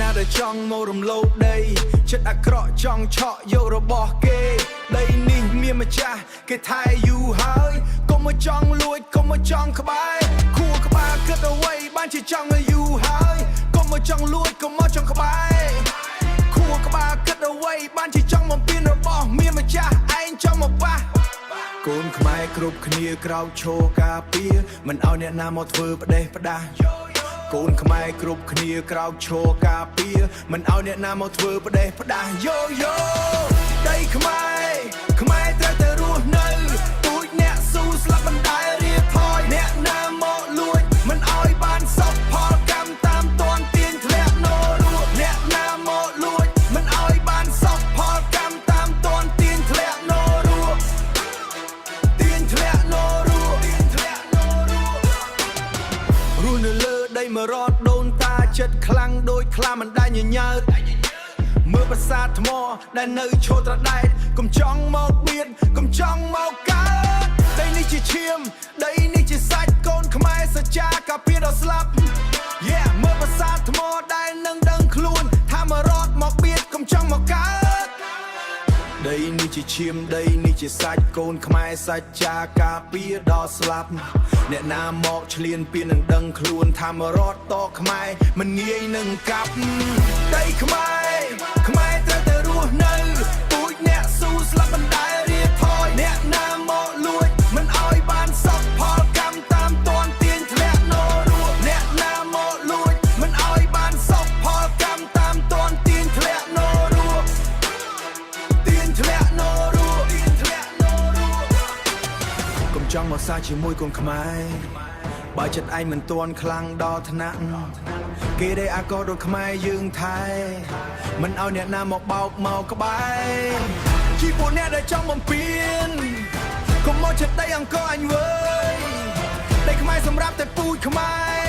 ណាដែលចង់មករំលោភដីចិត្តអាក្រក់ចង់ឆក់យករបស់គេដីនេះមានម្ចាស់គេថែយូរហើយកុំមកចង់លួចកុំមកចង់ក្បែរខួរក្បាលគិតអ្វីបានជាចង់ឲ្យយូរហើយកុំមកចង់លួចកុំមកចង់ក្បែរខួរក្បាលគិតអ្វីបានជាចង់បំពេញរបស់មានម្ចាស់ឯងចង់មកប៉ះកូនខ្មែរគ្រប់គ្នាក្រោកឈរការពារមិនឲ្យអ្នកណាមកធ្វើផ្ដេសផ្ដាស់កូនខ្មែរគ្រប់គ្នាក្រោកឈរការពារមិនឲ្យអ្នកណាមកធ្វើផ្ដេសផ្ដាស់យោយោដីខ្មែរខ្មែរត្រូវតែរស់នៅទូចអ្នកស៊ូស្លាប់មិនដែលរៀបថយអ្នកណាមកលួចមិនឲ្យបានសុខផលកម្មតាមទាន់ទាញធ្លាក់នោរੂអ្នកណាមកលួចមិនឲ្យបានសុខផលកម្មតាមទាន់ទាញធ្លាក់នោរੂទាញធ្លាក់នោរੂរស់នៅលើដីមរតដូនតាចិត្តខ្លាំងដូចខ្លាមិនដែលញញើតមើលប្រាសាទថ្មដែលនៅឈរត្រដែតកុំចង់មកបៀតកុំចង់មកកើតដីនេះជាឈាមដីនេះជាសាច់កូនខ្មែរសច្ចាការពារដល់ស្លាប់មើលប្រាសាទថ្មដែលនឹងដឹងខ្លួនថាមករត់មកបៀតកុំចង់មកកើតដីនេះជាឈាមដីនេះជាសាច់កូនខ្មែរសច្ចាការពារដល់ស្លាប់អ្នកណាមកឆ្លៀនពៀននឹងដឹងខ្លួនថាមករត់តខ្មែរមិនងាយនឹងកាប់ដីខ្មែរខ្មែរត្រូវតែរស់នៅទូចអ្នកស៊ូស្លាប់មិនដែលរៀបថយអ្នកណាមកលួចមិនឲ្យបានសុខផលកម្មតាមទាន់ទាញធ្លាក់នោរੂអ្នកណាមកលួចមិនឲ្យបានសុខផលកម្មតាមទាន់ទាញធ្លាក់នោរੂទាញធ្លាក់នោរੂកុំចង់មកសាជាមួយកូនខ្មែរបើចិត្តឯងមិនទាន់ខ្លាំងដល់ថ្នាក់គេដែលអាកោដូចខ្មែរយើងថែមិនឲ្យអ្នកណាមកបោកមកក្បែរជីពួកអ្នកដែលចង់បំពេញកុំមកចិត្តដីអង្គអញវើយដីខ្មែរសម្រាប់តែពូជខ្មែរ